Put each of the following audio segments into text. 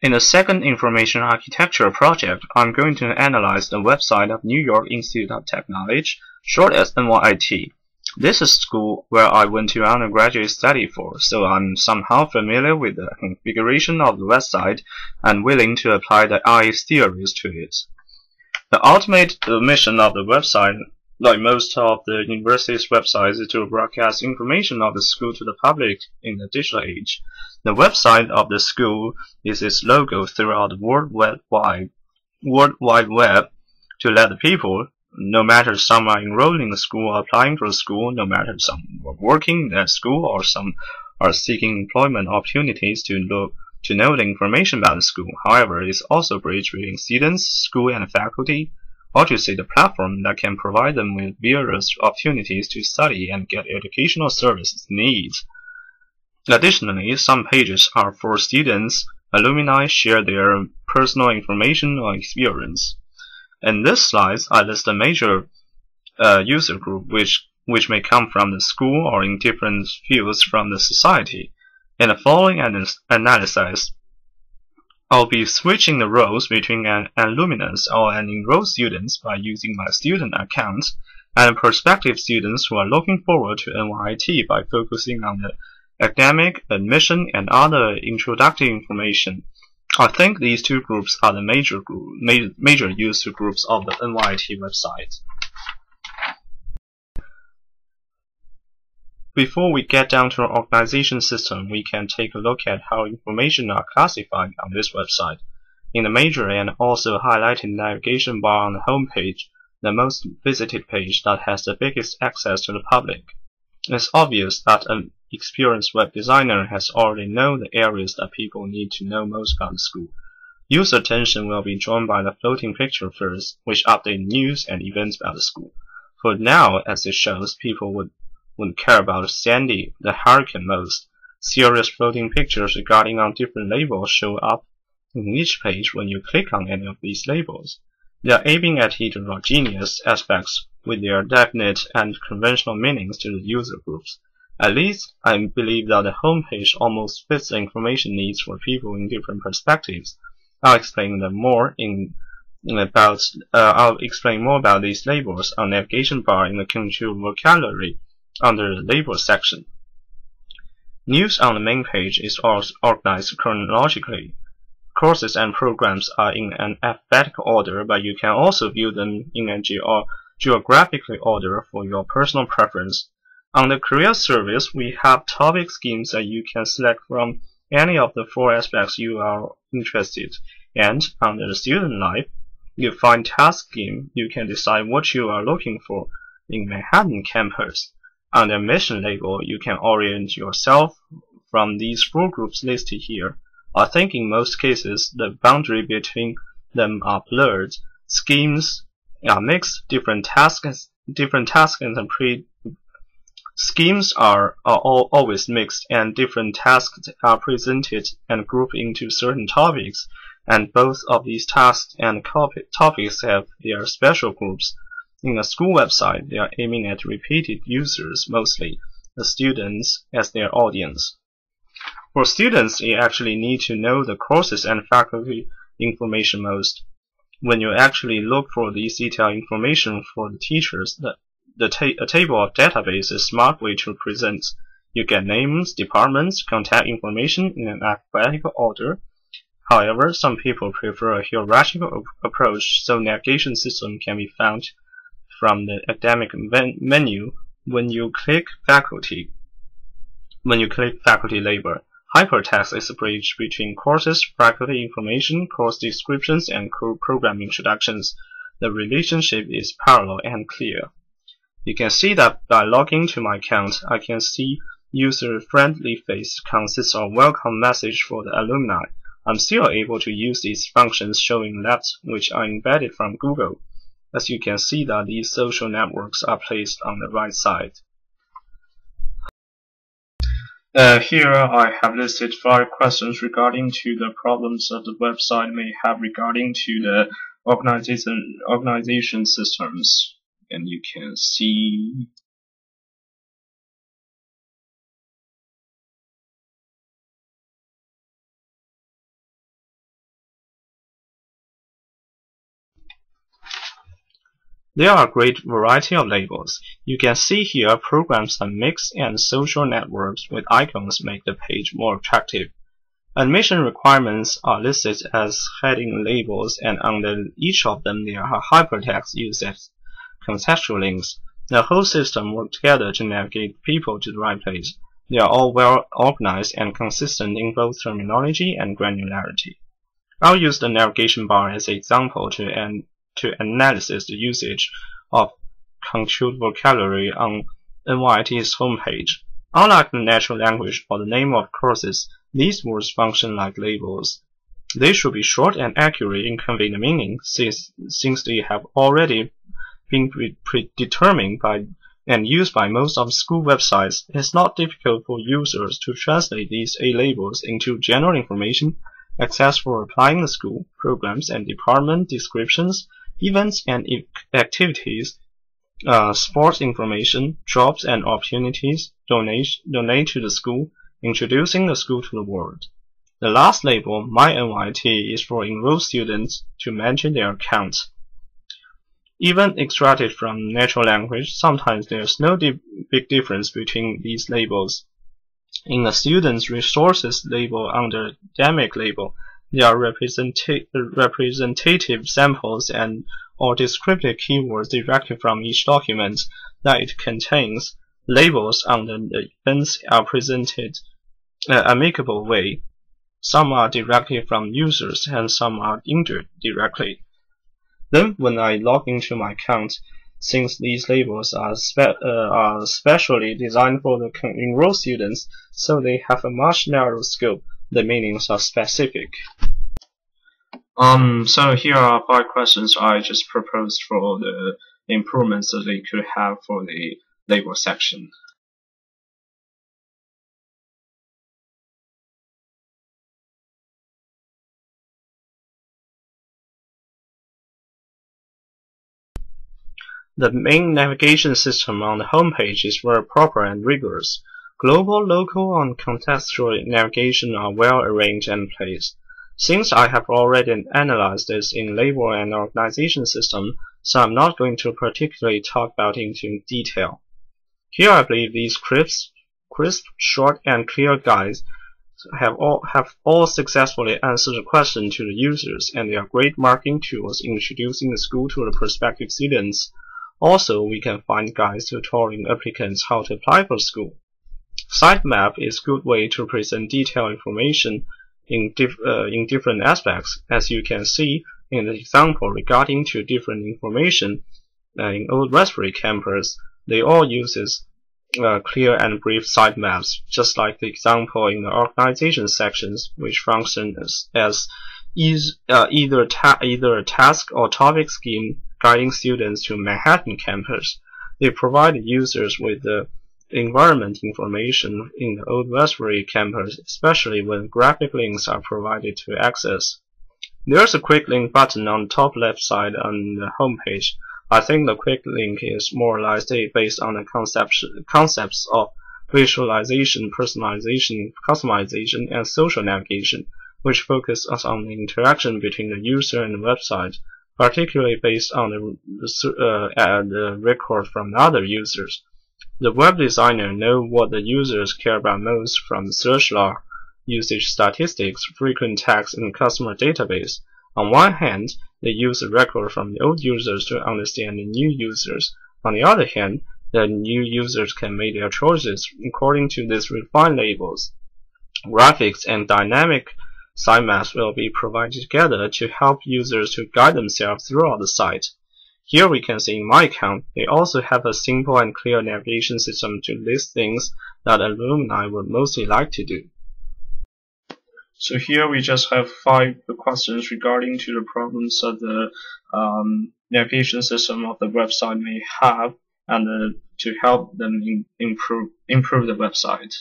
In the second information architecture project, I'm going to analyze the website of New York Institute of Technology, short as NYIT. This is school where I went to undergraduate study for, so I'm somehow familiar with the configuration of the website and willing to apply the IE theories to it. The ultimate mission of the website, like most of the university's websites, is to broadcast information of the school to the public in the digital age. The website of the school is its logo throughout the World Wide Web to let the people, no matter some are enrolled in the school or applying for the school, no matter some are working at school or some are seeking employment opportunities, to know the information about the school. However, it's also a bridge between students, school, and faculty, or to say the platform that can provide them with various opportunities to study and get educational services needs. Additionally, some pages are for students. Alumni share their personal information or experience. In this slide, I list a major user group which may come from the school or in different fields from the society. In the following analysis, I'll be switching the roles between an alumnus or an enrolled student by using my student account and prospective students who are looking forward to NYIT by focusing on the academic, admission, and other introductory information. I think these two groups are the major user groups of the NYIT website. Before we get down to our organization system, we can take a look at how information are classified on this website. In the major and also highlighted navigation bar on the home page, the most visited page that has the biggest access to the public. It's obvious that an experienced web designer has already known the areas that people need to know most about the school. User attention will be drawn by the floating picture first, which update news and events about the school. For now, as it shows, people would care about Sandy the hurricane most. Serious floating pictures regarding on different labels show up in each page when you click on any of these labels. They are aiming at heterogeneous aspects with their definite and conventional meanings to the user groups. At least, I believe that the home page almost fits the information needs for people in different perspectives. I'll explain more about these labels on the navigation bar in the control vocabulary under the label section. News on the main page is organized chronologically. Courses and programs are in an alphabetical order, but you can also view them in a geographical order for your personal preference. On the career service, we have topic schemes that you can select from any of the 4 aspects you are interested in. And under the student life, you find task scheme. You can decide what you are looking for in Manhattan campus. On the mission label, you can orient yourself from these 4 groups listed here. I think in most cases, the boundary between them are blurred. Schemes are mixed. Different tasks and schemes are always mixed, and different tasks are presented and grouped into certain topics, and both of these tasks and topics have their special groups. In a school website, they are aiming at repeated users, mostly the students as their audience. For students, they actually need to know the courses and faculty information most. When you actually look for this detailed information for the teachers, a table of database is a smart way to present. You get names, departments, contact information in an alphabetical order. However, some people prefer a hierarchical approach, so navigation system can be found from the academic menu when you click faculty label. Hypertext is a bridge between courses, faculty information, course descriptions, and program introductions. The relationship is parallel and clear. You can see that by logging to my account, I can see user-friendly face consists of welcome message for the alumni. I'm still able to use these functions showing left, which are embedded from Google. As you can see that these social networks are placed on the right side. Here I have listed 5 questions regarding to the problems that the website may have regarding to the organization systems, and you can see There are a great variety of labels. You can see here programs that mix and social networks with icons make the page more attractive. Admission requirements are listed as heading labels, and under each of them there are hypertext used as contextual links. The whole system works together to navigate people to the right place. They are all well organized and consistent in both terminology and granularity. I'll use the navigation bar as an example to analyze the usage of controlled vocabulary on NYIT's homepage. Unlike the natural language or the name of courses, these words function like labels. They should be short and accurate in conveying the meaning, since they have already been predetermined by and used by most of school websites. It's not difficult for users to translate these A labels into general information, access for applying the school, programs and department descriptions, events and activities, sports information, jobs and opportunities, donate to the school, introducing the school to the world. The last label, My NYIT, is for enrolled students to mention their account. Even extracted from natural language, sometimes there's no big difference between these labels. In the student's resources label under academic label, there are representative samples and or descriptive keywords directly from each document that it contains. Labels under the events are presented amicable way. Some are directly from users and some are indirectly. Then when I log into my account, since these labels are specially designed for the enrolled students, so they have a much narrower scope, the meanings are specific. So here are 5 questions I just proposed for the improvements that they could have for the label section. The main navigation system on the homepage is very proper and rigorous. Global, local, and contextual navigation are well arranged and placed. Since I have already analyzed this in label and organization system, so I'm not going to particularly talk about it in detail. Here I believe these crisp, short, and clear guides have all successfully answered the question to the users, and they are great marketing tools introducing the school to the prospective students. Also, we can find guides tutoring applicants how to apply for school. Sitemap is a good way to present detailed information in different aspects, as you can see in the example regarding to different information in Old Westbury campus. They all uses clear and brief sitemaps, just like the example in the organization sections, which function as either a task or topic scheme guiding students to Manhattan campus. They provide users with the environment information in the Old Westbury campus, especially when graphic links are provided to access. There's a quick link button on the top left side on the homepage. I think the quick link is more or less based on the concepts of visualization, personalization, customization, and social navigation, which focus on the interaction between the user and the website, particularly based on the record from the other users. The web designer knows what the users care about most from the search log, usage statistics, frequent tags, and customer database. On one hand, they use the record from the old users to understand the new users. On the other hand, the new users can make their choices according to these refined labels. Graphics and dynamic sitemaps will be provided together to help users to guide themselves throughout the site. Here we can see in my account, they also have a simple and clear navigation system to list things that alumni would mostly like to do. So here we just have 5 questions regarding to the problems that the navigation system of the website may have, and to help them improve the website.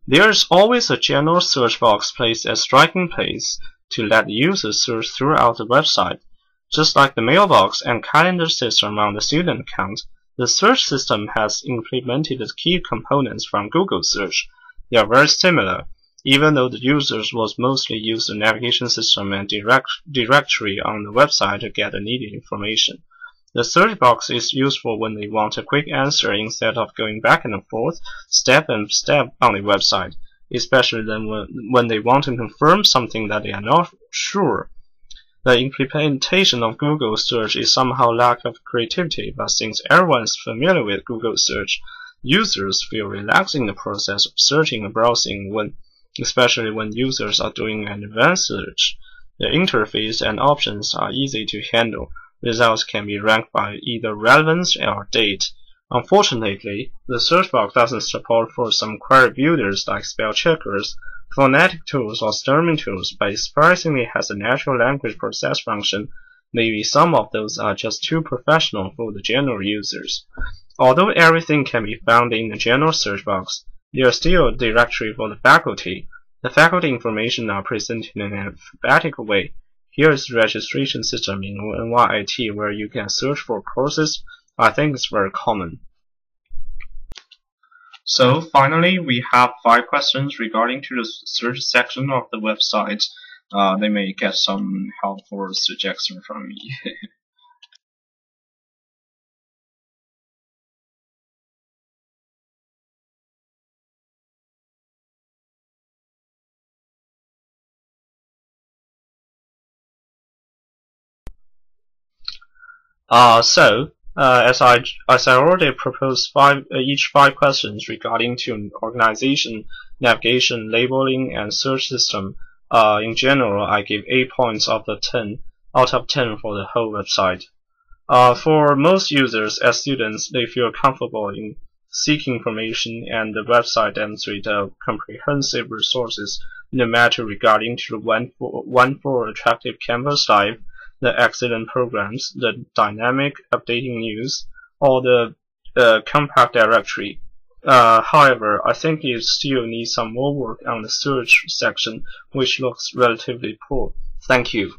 There is always a general search box placed at striking place to let users search throughout the website. Just like the mailbox and calendar system on the student account, the search system has implemented the key components from Google Search. They are very similar. even though the users will mostly use the navigation system and directory on the website to get the needed information. The search box is useful when they want a quick answer instead of going back and forth, step and step on the website, especially then when they want to confirm something that they are not sure. The implementation of Google search is somehow lack of creativity, but since everyone is familiar with Google search, users feel relaxed in the process of searching and browsing, especially when users are doing an advanced search. The interface and options are easy to handle. Results can be ranked by either relevance or date. Unfortunately, the search box doesn't support for some query builders like spell checkers, phonetic tools, or stemming tools, but it surprisingly has a natural language process function. Maybe some of those are just too professional for the general users. Although everything can be found in the general search box, there is still a directory for the faculty. The faculty information are presented in an alphabetical way. Here is the registration system in NYIT where you can search for courses. I think it's very common. So finally, we have 5 questions regarding to the search section of the website. They may get some helpful suggestion from me. As I already proposed each 5 questions regarding to organization, navigation, labeling, and search system. In general, I give 8 points out of 10 for the whole website. For most users, as students, they feel comfortable in seeking information, and the website demonstrates comprehensive resources, no matter regarding to the wonderful attractive campus life, the excellent programs, the dynamic updating news, or the compact directory. However, I think it still needs some more work on the search section, which looks relatively poor. Thank you.